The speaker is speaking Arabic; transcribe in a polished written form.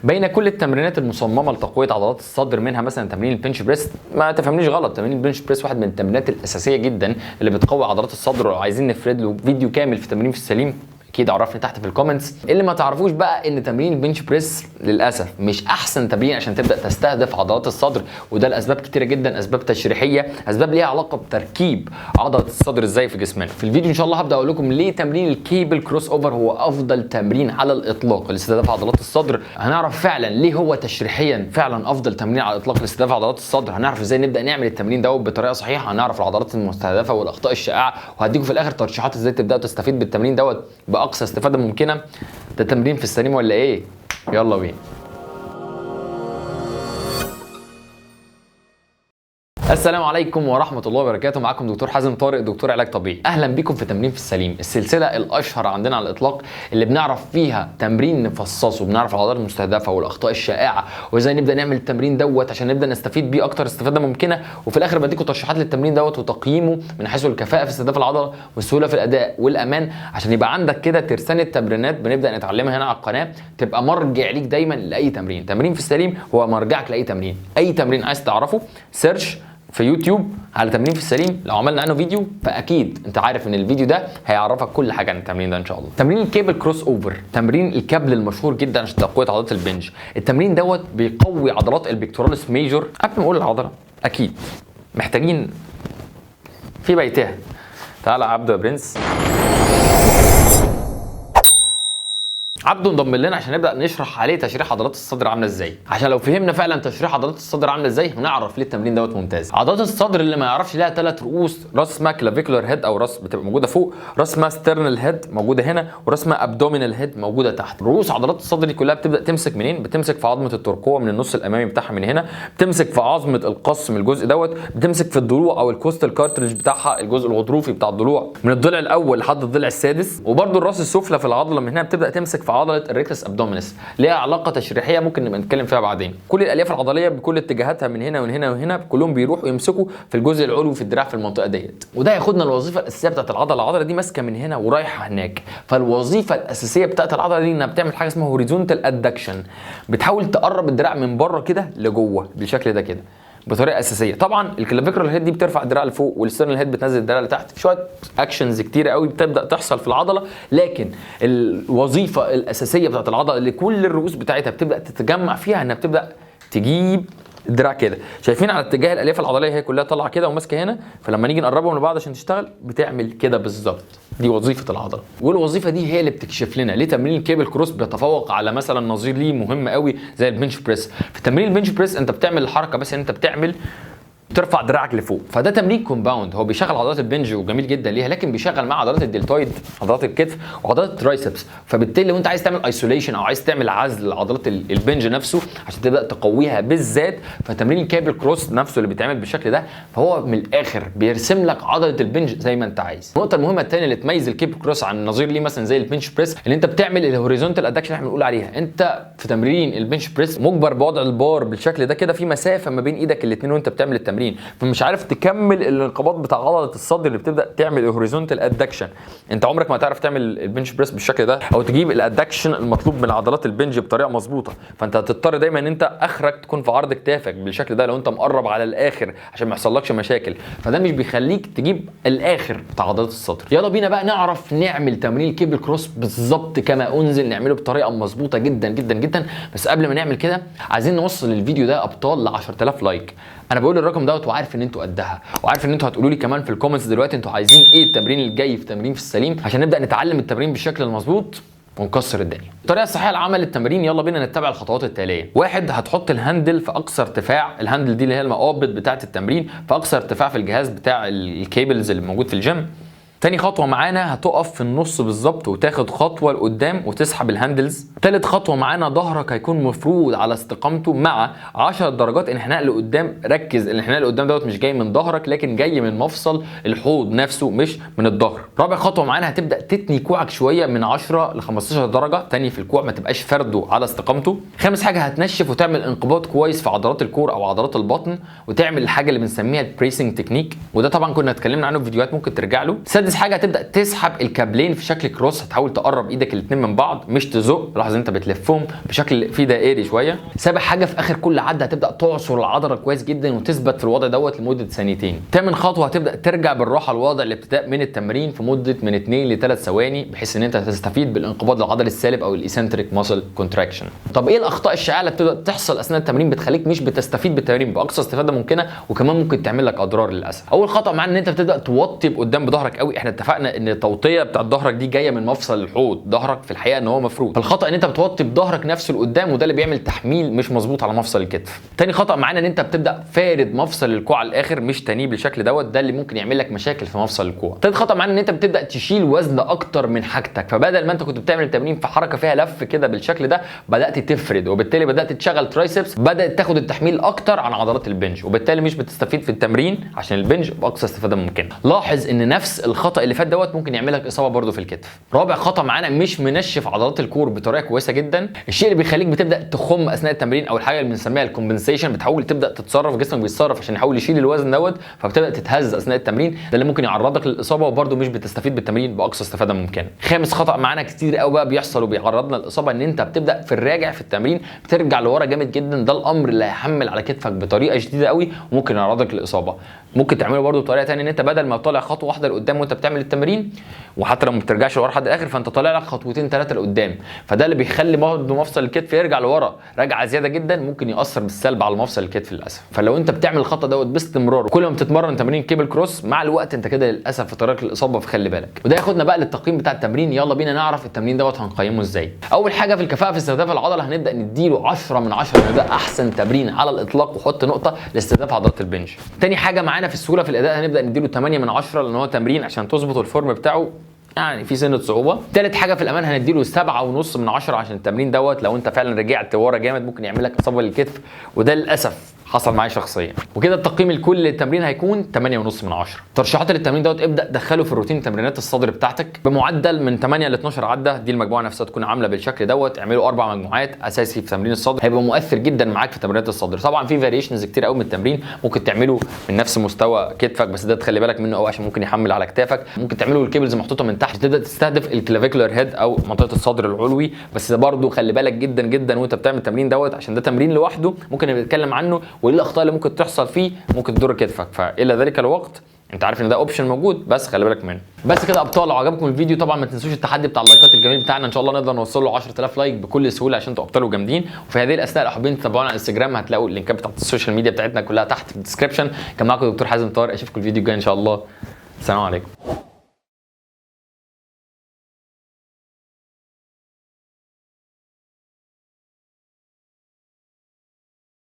بين كل التمرينات المصممه لتقويه عضلات الصدر، منها مثلا تمرين البنش بريس. ما تفهمنيش غلط، تمرين البنش بريس واحد من التمرينات الاساسيه جدا اللي بتقوي عضلات الصدر، ولو عايزين نفرد له فيديو كامل في تمرين في السليم اكيد عرفني تحت في الكومنتس. اللي ما تعرفوش بقى ان تمرين البنش بريس للاسف مش احسن تمرين عشان تبدا تستهدف عضلات الصدر، وده لاسباب كتيره جدا، اسباب تشريحيه، اسباب ليها علاقه بتركيب عضله الصدر ازاي في جسمنا. في الفيديو ان شاء الله هبدا اقول لكم ليه تمرين الكيبل كروس اوفر هو افضل تمرين على الاطلاق لاستهداف عضلات الصدر. هنعرف فعلا ليه هو تشريحيا فعلا افضل تمرين على الاطلاق لاستهداف عضلات الصدر، هنعرف ازاي نبدا نعمل التمرين ده بطريقه صحيحه، هنعرف العضلات المستهدفه والاخطاء الشائعه، وهديكم في الاخر ترشيحات ازاي تبداوا تستفيد بالتمرين باقصى استفاده ممكنه. ده تمرين في السليم ولا ايه؟ يلا بينا. السلام عليكم ورحمة الله وبركاته، معاكم دكتور حازم طارق، دكتور علاج طبيعي. اهلا بيكم في تمرين في السليم، السلسلة الاشهر عندنا على الاطلاق اللي بنعرف فيها تمرين نفصصه، بنعرف العضلات المستهدفة والاخطاء الشائعة وازاي نبدا نعمل التمرين عشان نبدا نستفيد بيه اكتر استفادة ممكنة، وفي الاخر بديكم ترشيحات للتمرين وتقييمه من حيث الكفاءة في استهداف العضلة والسهولة في الاداء والامان، عشان يبقى عندك كده ترسانة تمرينات بنبدا نتعلمها هنا على القناة، تبقى مرجع ليك دايما لاي تمرين. تمرين في السليم هو مرجعك لاي تمرين، اي تمرين عايز تعرفه سيرش في يوتيوب على تمرين في السليم، لو عملنا عنه فيديو فاكيد انت عارف ان الفيديو ده هيعرفك كل حاجه عن التمرين ده ان شاء الله. تمرين الكيبل كروس اوفر، تمرين الكابل المشهور جدا عشان تقويه عضلات البنج. التمرين بيقوي عضلات البيكتوراليس ميجور. قبل ما اقول العضله اكيد محتاجين في بيتها. تعالى عبده يا برنس. عبده انضم لنا عشان نبدا نشرح عليه تشريح عضلات الصدر عامله ازاي، عشان لو فهمنا فعلا تشريح عضلات الصدر عامله ازاي هنعرف ليه التمرين ممتاز. عضلات الصدر اللي ما يعرفش لها 3 رؤوس، راس اسمها كلافيكولار هيد او راس بتبقى موجوده فوق، راس اسمها سترنال هيد موجوده هنا، وراس اسمها ابدومينال هيد موجوده تحت. رؤوس عضلات الصدر دي كلها بتبدا تمسك منين؟ بتمسك في عظمه الترقوه من النص الامامي بتاعها من هنا، بتمسك في عظمه القص من الجزء بتمسك في الضلوع او الكوستال كارتريج بتاعها، الجزء الغضروفي بتاع الضلوع من الضلع الاول لحد الضلع السادس، وبرده الراس السفلى في العضله من هنا بتبدا تمسك في عضله الريكتس ابدومينس، ليها علاقه تشريحيه ممكن نبقى نتكلم فيها بعدين. كل الالياف العضليه بكل اتجاهاتها من هنا ومن هنا وهنا كلهم بيروحوا يمسكوا في الجزء العلوي في الدراع في المنطقه ديت، وده هياخدنا الوظيفه الاساسيه بتاعت العضله. العضله دي ماسكه من هنا ورايحه هناك، فالوظيفه الاساسيه بتاعت العضله دي انها بتعمل حاجه اسمها هوريزونتال ادكشن، بتحاول تقرب الدراع من بره كده لجوه بالشكل ده كده بطريقه اساسيه. طبعا الكلافيكولار هيد دي بترفع الدراع لفوق، والسترنال هيد بتنزل الدراع لتحت، شويه اكشنز كتيره قوي بتبدا تحصل في العضله، لكن الوظيفه الاساسيه بتاعت العضله اللي كل الرؤوس بتاعتها بتبدا تتجمع فيها انها بتبدا تجيب الدراع كده. شايفين على اتجاه الالياف العضليه هي كلها طالعه كده وماسكه هنا، فلما نيجي نقربهم لبعض عشان تشتغل بتعمل كده بالظبط. دي وظيفه العضله، والوظيفه دي هي اللي بتكشف لنا ليه تمرين الكيبل كروس بيتفوق على مثلا نظير ليه مهم قوي زي البنش بريس. في تمرين البنش بريس انت بتعمل الحركه بس ان انت ترفع دراعك لفوق، فده تمرين كومباوند، هو بيشغل عضلات البنج وجميل جدا ليها، لكن بيشغل مع عضلات الدلتويد، عضلات الكتف وعضلات الترايسبس. فبالتالي لو انت عايز تعمل ايسوليشن او عايز تعمل عزل لعضلات البنج نفسه عشان تبدا تقويها بالذات، فتمرين الكيبل كروس نفسه اللي بيتعمل بالشكل ده فهو من الاخر بيرسم لك عضله البنج زي ما انت عايز. النقطه المهمه الثانيه اللي تميز الكيبل كروس عن النظير ليه مثلا زي البنش بريس، ان انت بتعمل الهوريزونتال ادكشن اللي احنا بنقول عليها. انت في تمرين البنش بريس مجبر بوضع البار بالشكل ده كده في مسافه ما بين ايدك الاثنين وانت بتعمل التمرين، فمش عارف تكمل الانقباض بتاع عضله الصدر اللي بتبدا تعمل الهوريزونتال ادكشن. انت عمرك ما هتعرف تعمل البنش بريس بالشكل ده او تجيب الادكشن المطلوب من عضلات البنج بطريقه مظبوطه، فانت هتضطر دايما ان انت اخرك تكون في عرض كتافك بالشكل ده لو انت مقرب على الاخر عشان ما يحصلكش مشاكل، فده مش بيخليك تجيب الاخر بتاع عضلات الصدر. يلا بينا بقى نعرف نعمل تمرين الكيبل كروس بالظبط كما انزل، نعمله بطريقه مظبوطه جدا جدا جدا. بس قبل ما نعمل كده عايزين نوصل الفيديو ده ابطال ل 10000 لايك. انا بقول الرقم وعارف ان انتوا قدها، وعارف ان انتوا هتقولوا لي كمان في الكومنتس دلوقتي انتوا عايزين ايه التمرين الجاي في تمرين في السليم عشان نبدا نتعلم التمرين بالشكل المظبوط ونكسر الدنيا. الطريقه الصحيحه لعمل التمرين، يلا بينا نتبع الخطوات التاليه. 1، هتحط الهاندل في اقصى ارتفاع، الهاندل دي اللي هي المقابض بتاعه التمرين في اقصى ارتفاع في الجهاز بتاع الكيبلز اللي موجود في الجيم. تاني خطوه معانا هتقف في النص بالظبط وتاخد خطوه لقدام وتسحب الهاندلز. تالت خطوه معانا ظهرك هيكون مفروض على استقامته مع 10 درجات انحناء لقدام. ركز الانحناء لقدام مش جاي من ظهرك لكن جاي من مفصل الحوض نفسه مش من الظهر. رابع خطوه معانا هتبدا تتني كوعك شويه من 10 ل 15 درجه تاني في الكوع، ما تبقاش فرده على استقامته. خامس حاجه هتنشف وتعمل انقباض كويس في عضلات الكور او عضلات البطن وتعمل الحاجه اللي بنسميها البريسنج تكنيك، وده طبعا كنا اتكلمنا عنه في فيديوهات ممكن ترجع له. سادس سادس حاجه هتبدا تسحب الكابلين في شكل كروس، هتحاول تقرب ايدك الاثنين من بعض مش تزق، لاحظ انت بتلفهم بشكل فيه دائري شويه. سابع حاجه في اخر كل عده هتبدا تعصر العضله كويس جدا وتثبت في الوضع دوت لمده ثانيتين. تامن خطوه هتبدا ترجع بالراحه لوضع الابتداء من التمرين في مده من 2 ل 3 ثواني، بحيث ان انت تستفيد بالانقباض العضلي السالب او الايسنتريك ماسل كونتراكشن. طب ايه الاخطاء الشائعه اللي بتبدا تحصل اثناء التمرين بتخليك مش بتستفيد بالتمرين باقصى استفاده ممكنه، وكمان ممكن تعمل لك اضرار للاسف؟ اول خطا معانا ان انت بتبدا توطي قدام بظهرك قوي. احنا اتفقنا ان التوطيه بتاعت ظهرك دي جايه من مفصل الحوض، ظهرك في الحقيقه ان هو مفروض، فالخطا ان انت بتوطي بظهرك نفسه لقدام، وده اللي بيعمل تحميل مش مظبوط على مفصل الكتف. تاني خطا معانا ان انت بتبدا فارد مفصل الكوع على الاخر مش تانيه بالشكل دوت، ده اللي ممكن يعمل لك مشاكل في مفصل الكوع. تالت خطا معانا ان انت بتبدا تشيل وزن اكتر من حاجتك، فبدل ما انت كنت بتعمل التمرين في حركه فيها لف كده بالشكل ده بدات تفرد، وبالتالي بدات تشغل ترايسبس، بدات تاخد التحميل اكتر عن عضلات البنج، وبالتالي مش بتستفيد في التمرين عشان البنج باقصى استفاده ممكنه. لاحظ ان نفس الخطا اللي فات دوت ممكن يعمل لك اصابه برده في الكتف. رابع خطا معانا مش منشف عضلات الكور بطريقه كويسه جدا، الشيء اللي بيخليك بتبدا تخم اثناء التمرين، او الحاجه اللي بنسميها الكومبنسيشن، بتحاول تبدا تتصرف، جسمك بيتصرف عشان يحاول يشيل الوزن دوت، فبتبدا تتهز اثناء التمرين، ده اللي ممكن يعرضك للاصابه، وبرده مش بتستفيد بالتمرين باقصى استفاده ممكنه. خامس خطا معانا كتير قوي بقى بيحصل وبيعرضنا للاصابه، ان انت بتبدا في الراجع في التمرين بترجع لورا جامد جدا، ده الامر اللي هيحمل على كتفك بطريقه شديده قوي وممكن يعرضك للاصابه. ممكن تعمله برده بطريقه ثانيه، ان انت بدل ما تطلع خطوه واحده لقدام وانت بتعمل التمرين، وحتى لو ما بترجعش لورا لحد الاخر، فانت طالع لك خطوتين ثلاثه لقدام، فده اللي بيخلي برده مفصل الكتف يرجع لورا رجعه زياده جدا، ممكن ياثر بالسلب على مفصل الكتف للاسف. فلو انت بتعمل الخطا دوت باستمرار وكل ما بتتمرن تمرين كيبل كروس، مع الوقت انت كده للاسف في طريق الاصابه، فخلي بالك. وده ياخدنا بقى للتقييم بتاع التمرين. يلا بينا نعرف التمرين دوت هنقيمه ازاي. اول حاجه في الكفاءه في استهداف العضله هنبدا نديله 10 من 10، ان ده احسن تمرين على الاطلاق، وحط نقطه لاستهداف عضلات البنج. تاني حاجه معانا في السهوله في الاداء هنبدا نديله 8 من 10، لان هو تمرين عشان تظبط الفورم بتاعه يعني في سنه صعوبه. ثالث حاجه في الامان هنديله 7.5 من 10، عشان التمرين دوت لو انت فعلا رجعت ورا جامد ممكن يعمل لك اصابه للكتف، وده للاسف حصل معايا شخصيا. وكده التقييم الكلي للتمرين هيكون 8.5 من 10. ترشيحات للتمرين دوت، ابدا دخله في الروتين تمرينات الصدر بتاعتك بمعدل من 8 ل 12 عده، دي المجموعه نفسها تكون عامله بالشكل دوت. اعملوا 4 مجموعات اساسي في تمرين الصدر، هيبقى مؤثر جدا معاك في تمرينات الصدر. طبعا في فاريشنز كتير قوي من التمرين، ممكن تعمله من نفس مستوى كتفك، بس ده تخلي بالك منه قوي عشان ممكن يحمل على كتافك. ممكن تعمله الكيبلز محطوطه من تحت، تبدا تستهدف الكلافيكولار هيد او منطقه الصدر العلوي، بس برضه خلي بالك جدا جدا وانت بتعمل التمرين دوت، عشان ده تمرين لوحده ممكن نتكلم عنه، وايه الاخطاء اللي ممكن تحصل فيه ممكن تضر كتفك، فالى ذلك الوقت انت عارف ان ده اوبشن موجود، بس خلي بالك منه. بس كده ابطال، لو عجبكم الفيديو طبعا ما تنسوش التحدي بتاع اللايكات الجميل بتاعنا، ان شاء الله نقدر نوصل له 10000 لايك بكل سهوله عشان انتوا ابطال وجامدين. وفي هذه الاثناء لو حابين تتابعونا على انستجرام هتلاقوا اللينكات بتاعت السوشيال ميديا بتاعتنا كلها تحت في الديسكربشن. كان معاكم دكتور حازم طارق، اشوفكم الفيديو الجاي ان شاء الله. السلام عليكم.